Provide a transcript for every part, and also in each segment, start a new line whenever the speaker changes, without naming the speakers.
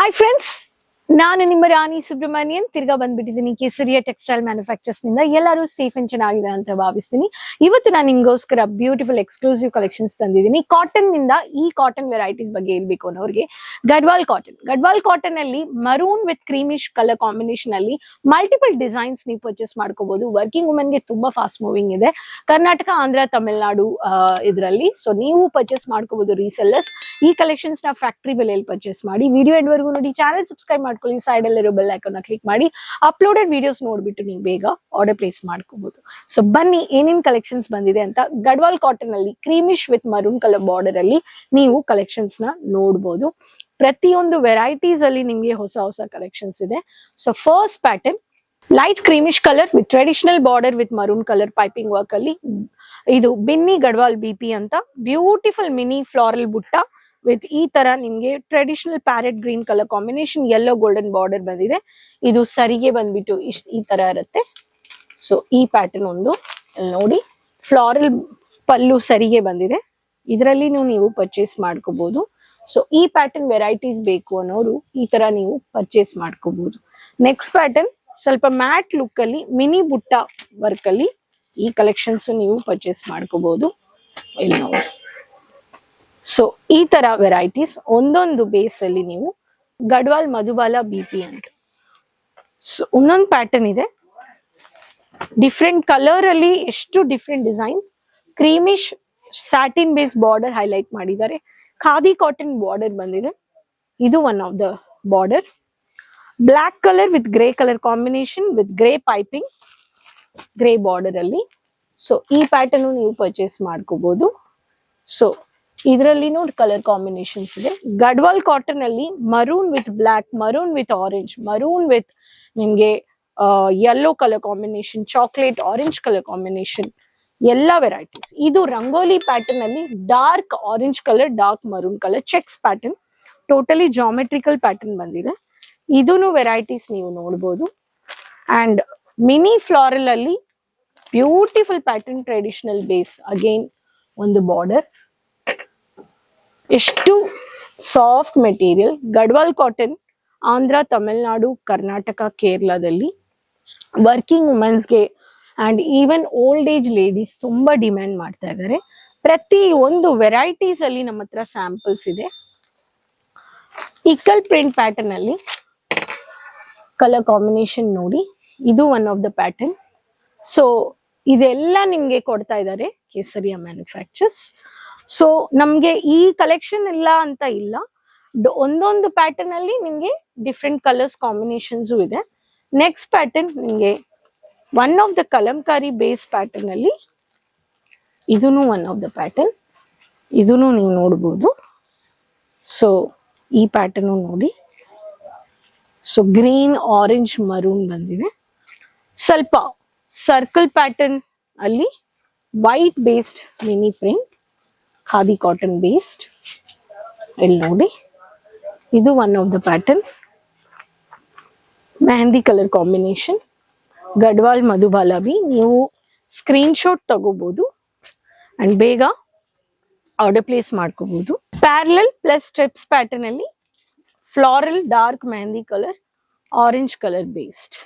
Hi friends, ನಾನು ನಿಮ್ಮ ರಾಣಿ ಸುಬ್ರಹ್ಮಣ್ಯನ್ ತಿರ್ಗಾ ಬಂದ್ಬಿಟ್ಟಿದ್ದೀನಿ ಕೆಸರಿಯ ಟೆಕ್ಸ್ಟೈಲ್ ಮ್ಯಾನುಫ್ಯಾಕ್ಚರ್ಸ್ ನಿಂದ. ಎಲ್ಲರೂ ಸೇಫ್ ಅಂಡ್ ಚೆನ್ನಾಗಿದೆ ಅಂತ ಭಾವಿಸ್ತೀನಿ. ಇವತ್ತು ನಾನು ನಿಮ್ಗೋಸ್ಕರ ಬ್ಯೂಟಿಫುಲ್ ಎಕ್ಸ್ಕ್ಲೂಸಿವ್ ಕಲೆಕ್ಷನ್ಸ್ ತಂದಿದ್ದೀನಿ. ಕಾಟನ್ ನಿಂದ ಈ ಕಾಟನ್ ವೆರೈಟೀಸ್ ಬಗ್ಗೆ ಹೇಳ್ಬೇಕು ಅನ್ನೋರಿಗೆ ಗಡ್ವಾಲ್ ಕಾಟನ್ ಅಲ್ಲಿ maroon with creamish colour combination ಅಲ್ಲಿ ಮಲ್ಟಿಪಲ್ ಡಿಸೈನ್ಸ್ ನೀವು ಪರ್ಚೇಸ್ ಮಾಡ್ಕೋಬಹುದು. ವರ್ಕಿಂಗ್ ವುಮೆನ್ ಗೆ ತುಂಬಾ ಫಾಸ್ಟ್ ಮೂವಿಂಗ್ ಇದೆ. ಕರ್ನಾಟಕ, ಆಂಧ್ರ, ತಮಿಳ್ನಾಡು ಇದರಲ್ಲಿ. ಸೊ ನೀವು ಪರ್ಚೇಸ್ ಮಾಡ್ಕೋಬಹುದು ರೀಸೆಲ್ಲರ್ಸ್. ಈ ಕಲೆಕ್ಷನ್ಸ್ ನ ಫ್ಯಾಕ್ಟರಿ ಬೆಲೆಯಲ್ಲಿ ಪರ್ಚೇಸ್ ಮಾಡಿ. ವಿಡಿಯೋ ಎಂಡ್ ವರ್ಗೂ ನೋಡಿ, ಚಾನಲ್ ಸಬ್ಸ್ಕ್ರೈಬ್ ಮಾಡ್ಕೊಳ್ಳಿ, ಸೈಡ್ ಅಲ್ಲಿರೋ ಬೆಲ್ ಐಕಾನ್ ಕ್ಲಿಕ್ ಮಾಡಿ. ಅಪ್ಲೋಡೆಡ್ ವಿಡಿಯೋಸ್ ನೋಡ್ಬಿಟ್ಟು ನೀವು ಬೇಗ ಆರ್ಡರ್ ಪ್ಲೇಸ್ ಮಾಡ್ಕೋಬಹುದು. ಸೊ ಬನ್ನಿ ಏನೇನ್ ಕಲೆಕ್ಷನ್ಸ್ ಬಂದಿದೆ ಅಂತ. ಗಡ್ವಾಲ್ ಕಾಟನ್ ಅಲ್ಲಿ creamish with maroon colour border ಅಲ್ಲಿ ನೀವು ಕಲೆಕ್ಷನ್ಸ್ ನ ನೋಡಬಹುದು. ಪ್ರತಿಯೊಂದು ವೆರೈಟೀಸ್ ಅಲ್ಲಿ ನಿಮ್ಗೆ ಹೊಸ ಹೊಸ ಕಲೆಕ್ಷನ್ಸ್ ಇದೆ. So first pattern light creamish colour with traditional border with maroon colour piping work ಅಲ್ಲಿ. ಇದು ಬಿನ್ನಿ ಗಡ್ವಾಲ್ ಬಿಪಿ ಅಂತ beautiful mini floral butta with ಈ ತರ ನಿಮ್ಗೆ traditional parrot green colour combination, yellow golden border ಬಂದಿದೆ. ಇದು ಸರಿಗೆ ಬಂದ್ಬಿಟ್ಟು ಈ ತರ ಇರುತ್ತೆ. ಸೊ ಈ ಪ್ಯಾಟರ್ನ್ ಒಂದು ನೋಡಿ, ಫ್ಲಾರಲ್ ಪಲ್ಲು ಸರಿಗೆ ಬಂದಿದೆ. ಇದರಲ್ಲಿ ನೀವು ಪರ್ಚೇಸ್ ಮಾಡ್ಕೋಬಹುದು. ಸೊ ಈ ಪ್ಯಾಟರ್ನ್ ವೆರೈಟೀಸ್ ಬೇಕು ಅನ್ನೋರು ಈ ತರ ನೀವು ಪರ್ಚೇಸ್ ಮಾಡ್ಕೋಬಹುದು. ನೆಕ್ಸ್ಟ್ ಪ್ಯಾಟರ್ನ್ ಸ್ವಲ್ಪ ಮ್ಯಾಟ್ ಲುಕ್ ಅಲ್ಲಿ ಮಿನಿ ಬುಟ್ಟ ವರ್ಕ್ ಅಲ್ಲಿ ಈ ಕಲೆಕ್ಷನ್ಸ್ ನೀವು ಪರ್ಚೇಸ್ ಮಾಡ್ಕೋಬಹುದು. ಇಲ್ಲಿ ನೋಡಿ. ಸೊ ಈ ತರ ವೆರೈಟೀಸ್ ಒಂದೊಂದು ಬೇಸ್ ಅಲ್ಲಿ ನೀವು ಗಡ್ವಾಲ್ ಮಧುಬಾಲ ಬಿಪಿ ಅಂತ. ಸೊ ಒಂದೊಂದು ಪ್ಯಾಟರ್ನ್ ಇದೆ ಡಿಫ್ರೆಂಟ್ ಕಲರ್ ಅಲ್ಲಿ. ಎಷ್ಟು different designs. Creamish satin base border highlight ಮಾಡಿದ್ದಾರೆ. ಖಾದಿ ಕಾಟನ್ ಬಾರ್ಡರ್ ಬಂದಿದೆ. ಇದು one of the border. Black colour with grey colour combination with grey piping, grey border ಅಲ್ಲಿ. ಸೊ ಈ ಪ್ಯಾಟರ್ನ್ ನೀವು ಪರ್ಚೇಸ್ ಮಾಡ್ಕೋಬಹುದು. ಸೊ ಇದರಲ್ಲಿ ನೋಡಿ ಕಲರ್ ಕಾಂಬಿನೇಷನ್ಸ್ ಇದೆ. ಗಡ್ವಾಲ್ ಕಾಟನ್ ಅಲ್ಲಿ maroon with black, maroon with orange, maroon with ನಿಮ್ಗೆ yellow colour combination, chocolate orange colour combination, ಎಲ್ಲಾ ವೆರೈಟೀಸ್. ಇದು ರಂಗೋಲಿ ಪ್ಯಾಟರ್ನ್ ಅಲ್ಲಿ dark orange colour, dark maroon colour checks pattern, totally geometrical pattern ಬಂದಿದೆ. ಇದೂನು varieties ನೀವು ನೋಡಬಹುದು. ಅಂಡ್ ಮಿನಿ ಫ್ಲಾರಲ್ ಅಲ್ಲಿ beautiful pattern, traditional base, again ಒಂದು ಬಾರ್ಡರ್. ಎಷ್ಟು soft material. Gadwal cotton Andhra, Tamil Nadu, Karnataka, ಕೇರಳದಲ್ಲಿ ವರ್ಕಿಂಗ್ ವುಮೆನ್ಸ್ಗೆ and even old age ladies ತುಂಬಾ ಡಿಮ್ಯಾಂಡ್ ಮಾಡ್ತಾ ಇದ್ದಾರೆ. ಪ್ರತಿ ಒಂದು ವೆರೈಟೀಸ್ ಅಲ್ಲಿ ನಮ್ಮ ಹತ್ರ ಸ್ಯಾಂಪಲ್ಸ್ ಇದೆ. ಇಕ್ಕಲ್ ಪ್ರಿಂಟ್ ಪ್ಯಾಟರ್ನ್ ಅಲ್ಲಿ ಕಲರ್ ಕಾಂಬಿನೇಷನ್ ನೋಡಿ. ಇದು one of the pattern. So ಇದೆಲ್ಲ ನಿಮ್ಗೆ ಕೊಡ್ತಾ ಇದ್ದಾರೆ ಕೇಸರಿಯ ಮ್ಯಾನುಫ್ಯಾಕ್ಚರ್ಸ್. ಸೊ ನಮ್ಗೆ ಈ ಕಲೆಕ್ಷನ್ ಇಲ್ಲ ಅಂತ ಇಲ್ಲ, ಒಂದೊಂದು ಪ್ಯಾಟರ್ನ್ ಅಲ್ಲಿ ನಿಮ್ಗೆ ಡಿಫ್ರೆಂಟ್ ಕಲರ್ಸ್ ಕಾಂಬಿನೇಷನ್ಸ್ ಇದೆ. ನೆಕ್ಸ್ಟ್ ಪ್ಯಾಟರ್ನ್ ನಿಮ್ಗೆ one of the Kalamkari base pattern ಅಲ್ಲಿ. ಇದೂನು ಒನ್ ಆಫ್ ದ ಪ್ಯಾಟರ್ನ್. ಇದೂನು ನೀವು ನೋಡ್ಬೋದು. ಸೊ ಈ ಪ್ಯಾಟರ್ನ್ ನೋಡಿ. ಸೊ ಗ್ರೀನ್ ಆರೆಂಜ್ ಮರೂನ್ ಬಂದಿದೆ. ಸ್ವಲ್ಪ ಸರ್ಕಲ್ ಪ್ಯಾಟರ್ನ್ ಅಲ್ಲಿ white based mini print, khadi cotton based. ಇಲ್ಲಿ ನೋಡಿ, ಇದು one of the pattern. Mehndi colour combination, Gadwal Madhubala B. ನೀವು ಸ್ಕ್ರೀನ್ ಶಾಟ್ ತಗೋಬಹುದು ಅಂಡ್ ಬೇಗ ಆರ್ಡರ್ ಪ್ಲೇಸ್ ಮಾಡ್ಕೋಬಹುದು. ಪ್ಯಾರಲಲ್ ಪ್ಲಸ್ ಸ್ಟ್ರಿಪ್ಸ್ ಪ್ಯಾಟರ್ನ್ ಅಲ್ಲಿ floral dark mehndi colour, orange colour based.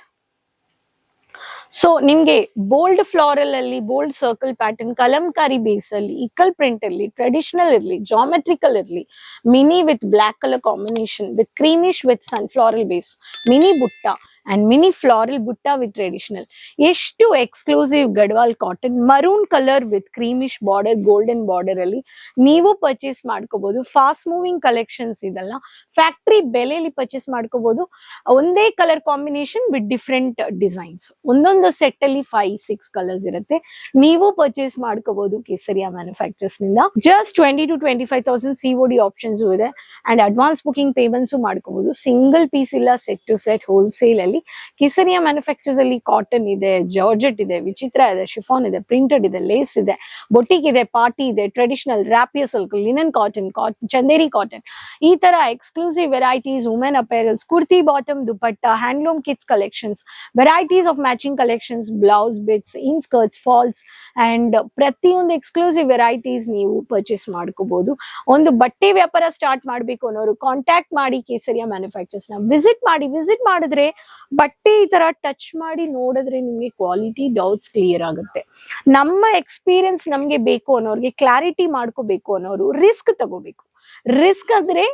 So ನಿಮ್ಗೆ ಬೋಲ್ಡ್ ಫ್ಲಾರಲ್ ಅಲ್ಲಿ bold circle pattern, Kalamkari base ಅಲ್ಲಿ, ಇಕ್ಕಲ್ ಪ್ರಿಂಟ್ ಅಲ್ಲಿ, ಟ್ರೆಡಿಷನಲ್ ಇರ್ಲಿ, ಜಾಮೆಟ್ರಿಕಲ್ ಇರ್ಲಿ, mini with black colour combination with creamish with ಸನ್ಫ್ಲವರಲ್ base, mini butta and mini floral butta with traditional. ಎಷ್ಟು exclusive Gadwal cotton maroon colour with creamish border, golden border ಅಲ್ಲಿ ನೀವು purchase ಮಾಡ್ಕೋಬಹುದು. Fast moving collections ಇದೆಲ್ಲ factory ಬೆಲೆಯಲ್ಲಿ purchase ಮಾಡ್ಕೋಬಹುದು. ಒಂದೇ colour combination with different designs. ಒಂದೊಂದು ಸೆಟ್ ಅಲ್ಲಿ 5-6 ಕಲರ್ಸ್ ಇರುತ್ತೆ. ನೀವು ಪರ್ಚೇಸ್ ಮಾಡ್ಕೋಬಹುದು ಕೇಸರಿಯಾ ಮ್ಯಾನುಫ್ಯಾಕ್ಚರ್ಸ್ ನಿಂದ. ಜಸ್ಟ್ 20,000 to 25,000 COD ಆಪ್ಷನ್ಸ್ ಇದೆ. ಅಂಡ್ ಅಡ್ವಾನ್ಸ್ ಬುಕಿಂಗ್ ಪೇಮೆಂಟ್ಸ್ ಮಾಡ್ಕೋಬಹುದು. ಸಿಂಗಲ್ ಪೀಸ್ ಇಲ್ಲ, ಸೆಟ್ ಟು ಸೆಟ್ ಹೋಲ್ಸೇಲ್ ಅಲ್ಲಿ ಮಾಡ್ಕೊಳ್ಳಿ. ಕೆಸರಿಯಾ ಮ್ಯಾನುಫ್ಯಾಕ್ಚರ್ಸ್ ಅಲ್ಲಿ ಕಾಟನ್ ಇದೆ, ಜಾರ್ಜೆಟ್ ಇದೆ, ವಿಚಿತ್ರ ಇದೆ, ಶಿಫಾನ್ ಇದೆ, ಪ್ರಿಂಟೆಡ್ ಇದೆ, ಲೇಸ್ ಇದೆ, ಬೊಟಿಕ್ ಇದೆ, ಪಾರ್ಟಿ ಇದೆ, traditional, rapier silk, linen cotton, Chanderi cotton, ಈ ತರ exclusive varieties, women apparels, kurti bottom, dupatta, handloom kids collections, varieties of matching collections, blouse bits, in skirts, falls and ಪ್ರತಿಯೊಂದು ಎಕ್ಸ್ಕ್ಲೂಸಿವ್ ವೆರೈಟೀಸ್ ನೀವು purchase ಮಾಡ್ಕೋಬಹುದು. ಒಂದು ಬಟ್ಟೆ ವ್ಯಾಪಾರ ಸ್ಟಾರ್ಟ್ ಮಾಡ್ಬೇಕು ಅನ್ನೋರು ಕಾಂಟ್ಯಾಕ್ಟ್ ಮಾಡಿ ಕೆಸರಿಯಾ ಮ್ಯಾನುಫ್ಯಾಕ್ಚರ್ಸ್ ನ ವಿಸಿಟ್ ಮಾಡಿದ್ರೆ ಬಟ್ಟೆ ಈ ತರ ಟಚ್ ಮಾಡಿ ನೋಡಿದ್ರೆ ನಿಮ್ಗೆ ಕ್ವಾಲಿಟಿ ಡೌಟ್ಸ್ ಕ್ಲಿಯರ್ ಆಗುತ್ತೆ. ನಮ್ಮ ಎಕ್ಸ್ಪೀರಿಯನ್ಸ್ ನಮ್ಗೆ ಬೇಕು ಅನ್ನೋರ್ಗೆ, ಕ್ಲಾರಿಟಿ ಮಾಡ್ಕೋಬೇಕು ಅನ್ನೋರು ರಿಸ್ಕ್ ತಗೋಬೇಕು. ರಿಸ್ಕ್ ಅಂದ್ರೆ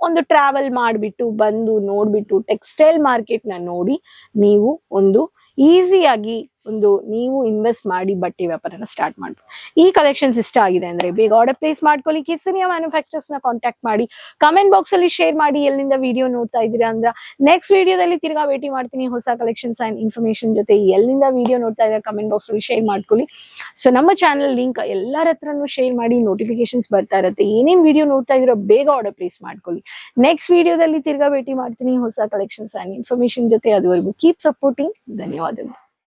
ಒಂದು ಟ್ರಾವೆಲ್ ಮಾಡ್ಬಿಟ್ಟು ಬಂದು ನೋಡ್ಬಿಟ್ಟು ಟೆಕ್ಸ್ಟೈಲ್ ಮಾರ್ಕೆಟ್ ನ ನೋಡಿ ನೀವು ಒಂದು ಈಸಿಯಾಗಿ ನೀವು ಇನ್ವೆಸ್ಟ್ ಮಾಡಿ ಬಟ್ಟೆ ವ್ಯಾಪಾರನ ಸ್ಟಾರ್ಟ್ ಮಾಡ್ಬೋದು. ಈ ಕಲೆಕ್ಷನ್ಸ್ ಇಷ್ಟ ಆಗಿದೆ ಅಂದ್ರೆ ಬೇಗ ಆರ್ಡರ್ ಪ್ಲೇಸ್ ಮಾಡ್ಕೊಳ್ಳಿ. ಕೆಸರಿಯಾ ಮ್ಯಾನುಫ್ಯಾಕ್ಚರ್ಸ್ ನ ಕಾಂಟ್ಯಾಕ್ಟ್ ಮಾಡಿ, ಕಮೆಂಟ್ ಬಾಕ್ಸ್ ಅಲ್ಲಿ ಶೇರ್ ಮಾಡಿ ಎಲ್ಲಿಂದ ವಿಡಿಯೋ ನೋಡ್ತಾ ಇದ್ದೀರಾ ಅಂತ. ನೆಕ್ಸ್ಟ್ ವಿಡಿಯೋದಲ್ಲಿ ತಿರ್ಗಾ ಭೇಟಿ ಮಾಡ್ತೀನಿ ಹೊಸ ಕಲೆಕ್ಷನ್ಸ್ ಅಂಡ್ ಇನ್ಫಾರ್ಮೇಶನ್ ಜೊತೆ. ಎಲ್ಲಿಂದ ವಿಡಿಯೋ ನೋಡ್ತಾ ಇದ್ದೀರಾ ಕಮೆಂಟ್ ಬಾಕ್ಸ್ ಅಲ್ಲಿ ಶೇರ್ ಮಾಡ್ಕೊಳ್ಳಿ. ಸೊ ನಮ್ಮ ಚಾನಲ್ ಲಿಂಕ್ ಎಲ್ಲರ ಹತ್ರನೂ ಶೇರ್ ಮಾಡಿ, ನೋಟಿಫಿಕೇಶನ್ಸ್ ಬರ್ತಾ ಇರುತ್ತೆ. ಏನೇನ್ ವಿಡಿಯೋ ನೋಡ್ತಾ ಇದ್ದೀರೋ ಬೇಗ ಆರ್ಡರ್ ಪ್ಲೇಸ್ ಮಾಡ್ಕೊಳ್ಳಿ. ನೆಕ್ಸ್ಟ್ ವಿಡಿಯೋದಲ್ಲಿ ತಿರ್ಗಾ ಭೇಟಿ ಮಾಡ್ತೀನಿ ಹೊಸ ಕಲೆಕ್ಷನ್ಸ್ ಅಂಡ್ ಇನ್ಫಾರ್ಮೇಶನ್ ಜೊತೆ. ಅದುವರೆಗೂ ಕೀಪ್ ಸಪೋರ್ಟಿಂಗ್. ಧನ್ಯವಾದಗಳು.